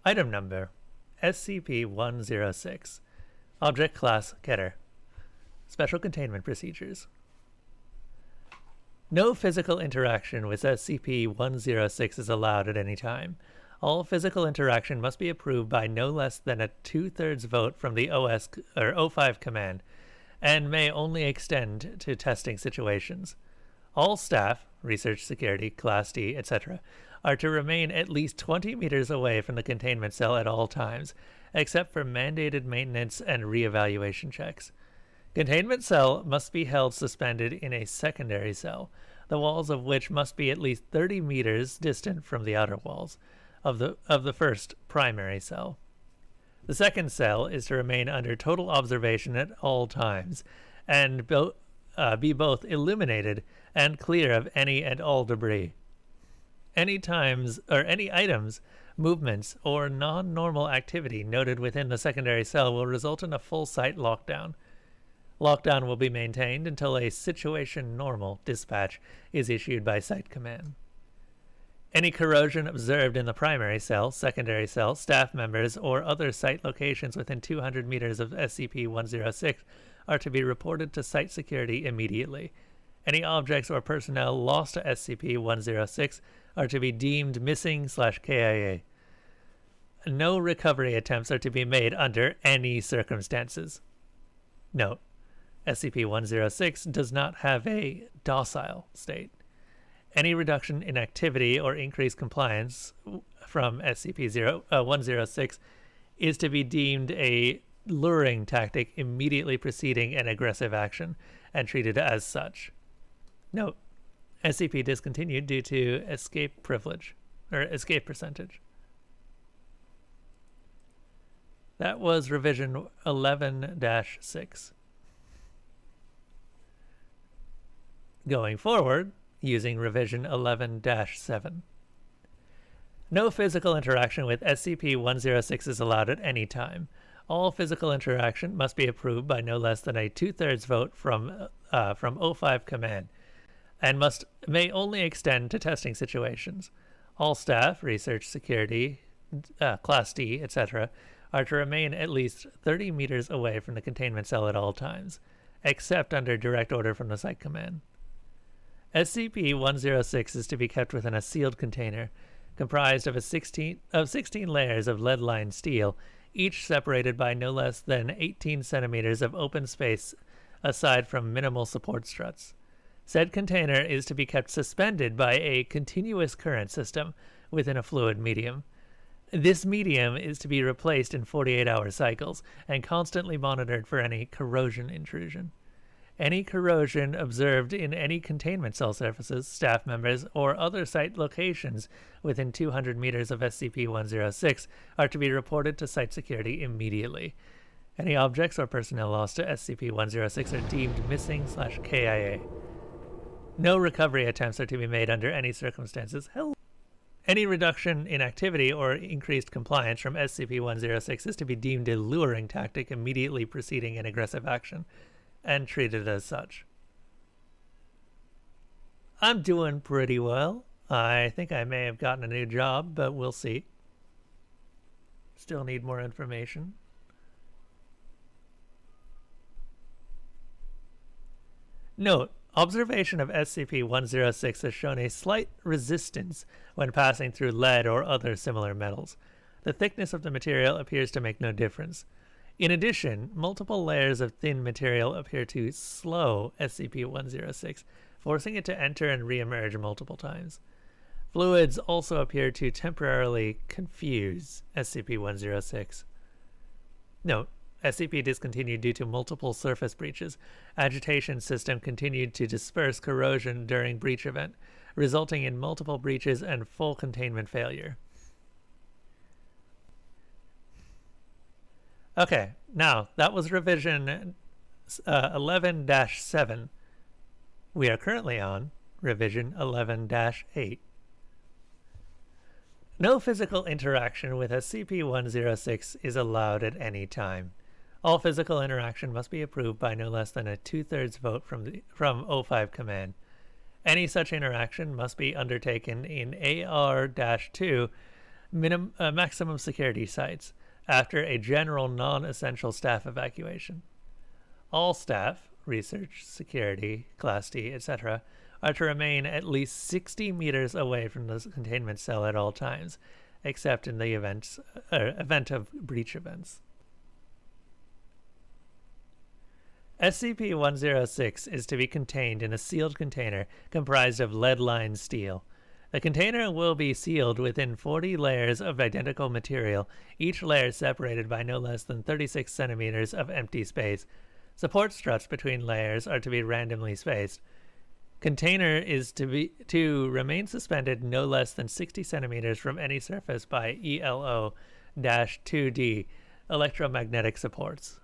Item number SCP-106. Object Class Getter. Special Containment Procedures. No physical interaction with SCP-106 is allowed at any time. All physical interaction must be approved by no less than a 2/3 vote from the O5 command, and may only extend to testing situations. All staff, research security, Class D, etc., are to remain at least 20 meters away from the containment cell at all times, except for mandated maintenance and re-evaluation checks. Containment cell must be held suspended in a secondary cell, the walls of which must be at least 30 meters distant from the outer walls of the first primary cell. The second cell is to remain under total observation at all times, and be both illuminated and clear of any and all debris. Any items, movements, or non-normal activity noted within the secondary cell will result in a full site lockdown. Lockdown will be maintained until a situation normal dispatch is issued by Site Command. Any corrosion observed in the primary cell, secondary cell, staff members, or other site locations within 200 meters of SCP-106 are to be reported to site security immediately. Any objects or personnel lost to SCP-106 are to be deemed missing/KIA. No recovery attempts are to be made under any circumstances. Note: SCP-106 does not have a docile state. Any reduction in activity or increased compliance from SCP-106 is to be deemed a luring tactic immediately preceding an aggressive action and treated as such. Note: SCP discontinued due to escape percentage. That was revision 11-6. Going forward, using revision 11-7. No physical interaction with SCP-106 is allowed at any time. All physical interaction must be approved by no less than a 2/3 vote from O5 command, and may only extend to testing situations. All staff, research security, Class D, etc., are to remain at least 30 meters away from the containment cell at all times, except under direct order from the Site Command. SCP-106 is to be kept within a sealed container, comprised of 16 layers of lead-lined steel, each separated by no less than 18 centimeters of open space aside from minimal support struts. Said container is to be kept suspended by a continuous current system within a fluid medium. This medium is to be replaced in 48-hour cycles and constantly monitored for any corrosion intrusion. Any corrosion observed in any containment cell surfaces, staff members, or other site locations within 200 meters of SCP-106 are to be reported to site security immediately. Any objects or personnel lost to SCP-106 are deemed missing/KIA. No recovery attempts are to be made under any circumstances. Any reduction in activity or increased compliance from SCP-106 is to be deemed a luring tactic immediately preceding an aggressive action, and treated as such. I'm doing pretty well. I think I may have gotten a new job, but we'll see. Still need more information. Note: observation of SCP-106 has shown a slight resistance when passing through lead or other similar metals. The thickness of the material appears to make no difference. In addition, multiple layers of thin material appear to slow SCP-106, forcing it to enter and re-emerge multiple times. Fluids also appear to temporarily confuse SCP-106. Note: SCP discontinued due to multiple surface breaches. Agitation system continued to disperse corrosion during breach event, resulting in multiple breaches and full containment failure. Okay, now that was revision 11-7. We are currently on revision 11-8. No physical interaction with SCP-106 is allowed at any time. All physical interaction must be approved by no less than a 2/3 vote from O5 command. Any such interaction must be undertaken in AR-2 maximum security sites after a general non-essential staff evacuation. All staff, research, security, Class D, etc., are to remain at least 60 meters away from the containment cell at all times, except in the event of breach events. SCP-106 is to be contained in a sealed container comprised of lead-lined steel. The container will be sealed within 40 layers of identical material, each layer separated by no less than 36 centimeters of empty space. Support struts between layers are to be randomly spaced. Container is to remain suspended no less than 60 centimeters from any surface by ELO-2D electromagnetic supports.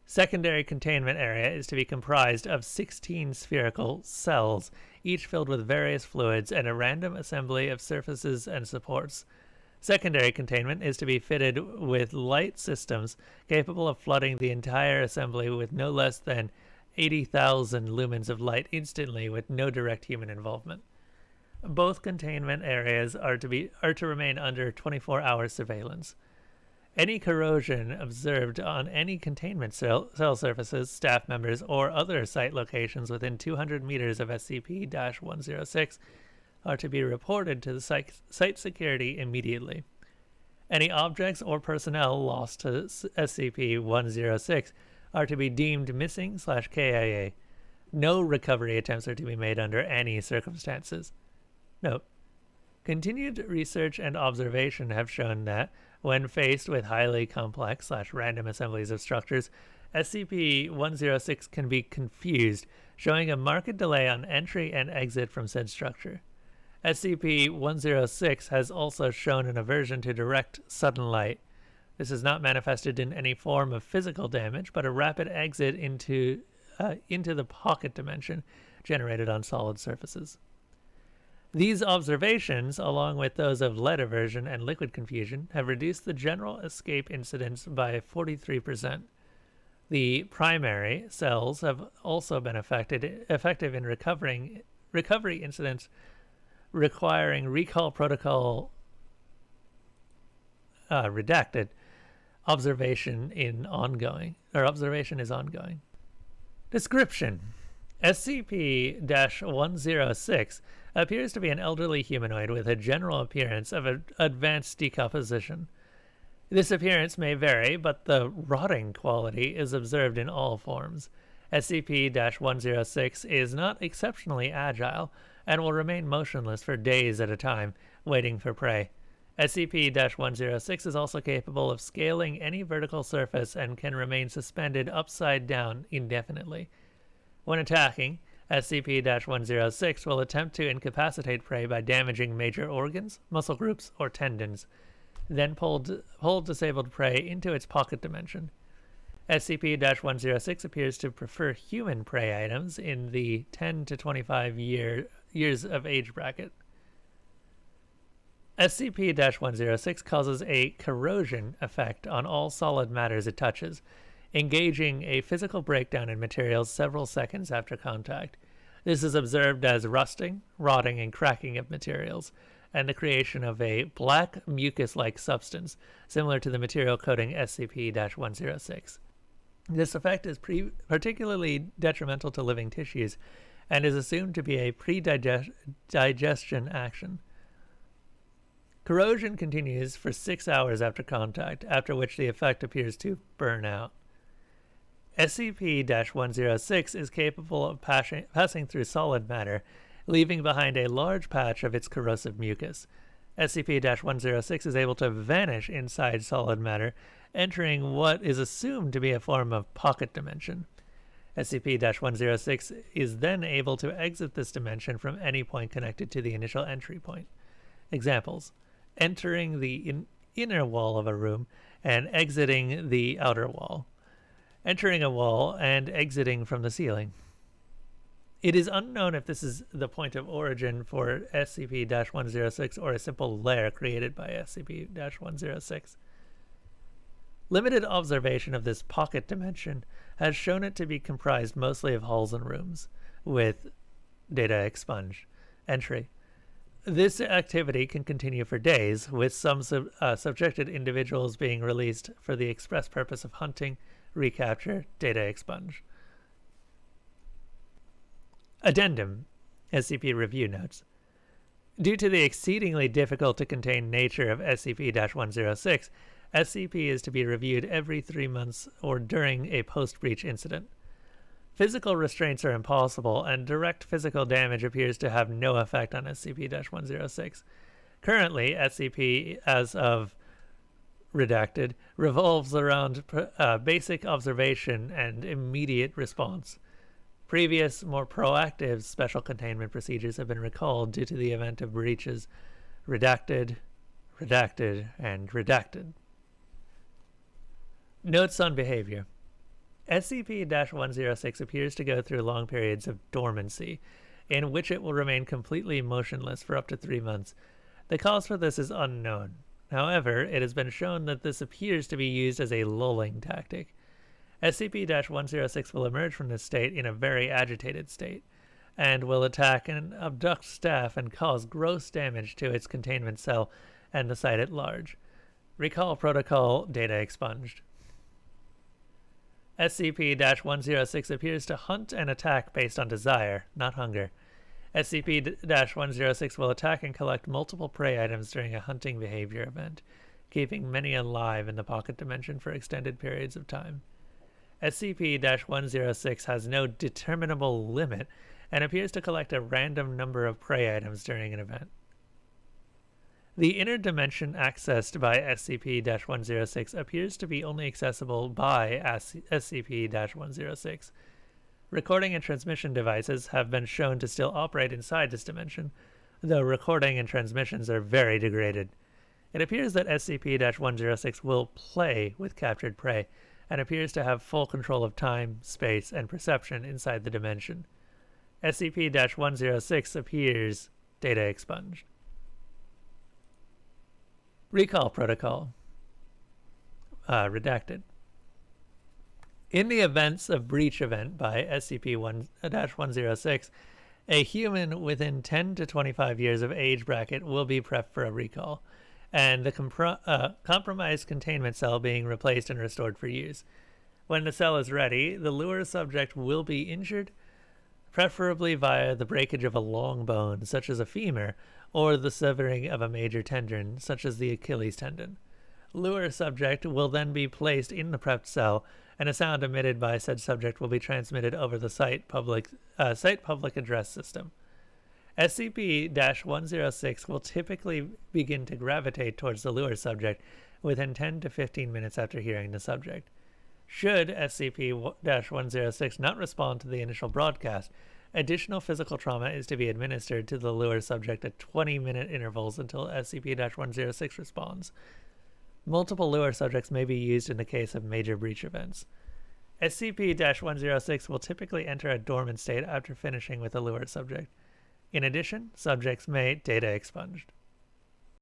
Secondary containment area is to be comprised of 16 spherical cells, each filled with various fluids and a random assembly of surfaces and supports. Secondary containment is to be fitted with light systems capable of flooding the entire assembly with no less than 80,000 lumens of light instantly with no direct human involvement. Both containment areas are to remain under 24-hour surveillance. Any corrosion observed on any containment cell surfaces, staff members, or other site locations within 200 meters of SCP-106 are to be reported to the site security immediately. Any objects or personnel lost to SCP-106 are to be deemed missing/KIA. No recovery attempts are to be made under any circumstances. Note: continued research and observation have shown that, when faced with highly complex/random assemblies of structures, SCP-106 can be confused, showing a marked delay on entry and exit from said structure. SCP-106 has also shown an aversion to direct sudden light. This is not manifested in any form of physical damage, but a rapid exit into the pocket dimension generated on solid surfaces. These observations, along with those of lead aversion and liquid confusion, have reduced the general escape incidence by 43%. The primary cells have also been effective in recovery incidents requiring recall protocol redacted. Observation is ongoing. Description: SCP-106 appears to be an elderly humanoid with a general appearance of advanced decomposition. This appearance may vary, but the rotting quality is observed in all forms. SCP-106 is not exceptionally agile and will remain motionless for days at a time, waiting for prey. SCP-106 is also capable of scaling any vertical surface and can remain suspended upside down indefinitely. When attacking, SCP-106 will attempt to incapacitate prey by damaging major organs, muscle groups, or tendons, then pull disabled prey into its pocket dimension. SCP-106 appears to prefer human prey items in the 10 to 25 years of age bracket. SCP-106 causes a corrosion effect on all solid matters it touches, engaging a physical breakdown in materials several seconds after contact. This is observed as rusting, rotting, and cracking of materials, and the creation of a black mucus-like substance, similar to the material coating SCP-106. This effect is particularly detrimental to living tissues, and is assumed to be a pre-digestion action. Corrosion continues for 6 hours after contact, after which the effect appears to burn out. SCP-106 is capable of passing through solid matter, leaving behind a large patch of its corrosive mucus. SCP-106 is able to vanish inside solid matter, entering what is assumed to be a form of pocket dimension. SCP-106 is then able to exit this dimension from any point connected to the initial entry point. Examples: entering the inner wall of a room and exiting the outer wall. Entering a wall and exiting from the ceiling. It is unknown if this is the point of origin for SCP-106 or a simple lair created by SCP-106. Limited observation of this pocket dimension has shown it to be comprised mostly of halls and rooms, with data expunge. Entry: This activity can continue for days, with some subjected individuals being released for the express purpose of hunting, recapture, data expunge. Addendum, SCP Review Notes. Due to the exceedingly difficult to contain nature of SCP-106, SCP is to be reviewed every 3 months or during a post-breach incident. Physical restraints are impossible, and direct physical damage appears to have no effect on SCP-106. Currently, SCP, as of redacted, revolves around basic observation and immediate response. Previous, more proactive special containment procedures have been recalled due to the event of breaches. Redacted, redacted, and redacted. Notes on behavior. SCP-106 appears to go through long periods of dormancy, in which it will remain completely motionless for up to 3 months. The cause for this is unknown. However, it has been shown that this appears to be used as a lulling tactic. SCP-106 will emerge from this state in a very agitated state, and will attack and abduct staff and cause gross damage to its containment cell and the site at large. Recall protocol data expunged. SCP-106 appears to hunt and attack based on desire, not hunger. SCP-106 will attack and collect multiple prey items during a hunting behavior event, keeping many alive in the pocket dimension for extended periods of time. SCP-106 has no determinable limit and appears to collect a random number of prey items during an event. The inner dimension accessed by SCP-106 appears to be only accessible by SCP-106. Recording and transmission devices have been shown to still operate inside this dimension, though recording and transmissions are very degraded. It appears that SCP-106 will play with captured prey, and appears to have full control of time, space, and perception inside the dimension. SCP-106 appears data expunged. Recall protocol. Redacted. In the events of breach event by SCP-106, a human within 10 to 25 years of age bracket will be prepped for a recall, and the compromised containment cell being replaced and restored for use. When the cell is ready, the lure subject will be injured, preferably via the breakage of a long bone, such as a femur, or the severing of a major tendon, such as the Achilles tendon. Lure subject will then be placed in the prepped cell, and a sound emitted by said subject will be transmitted over the site public address system. SCP-106 will typically begin to gravitate towards the lure subject within 10 to 15 minutes after hearing the subject. Should SCP-106 not respond to the initial broadcast, additional physical trauma is to be administered to the lure subject at 20-minute intervals until SCP-106 responds. Multiple lure subjects may be used in the case of major breach events. SCP-106 will typically enter a dormant state after finishing with a lure subject. In addition, subjects may data expunged.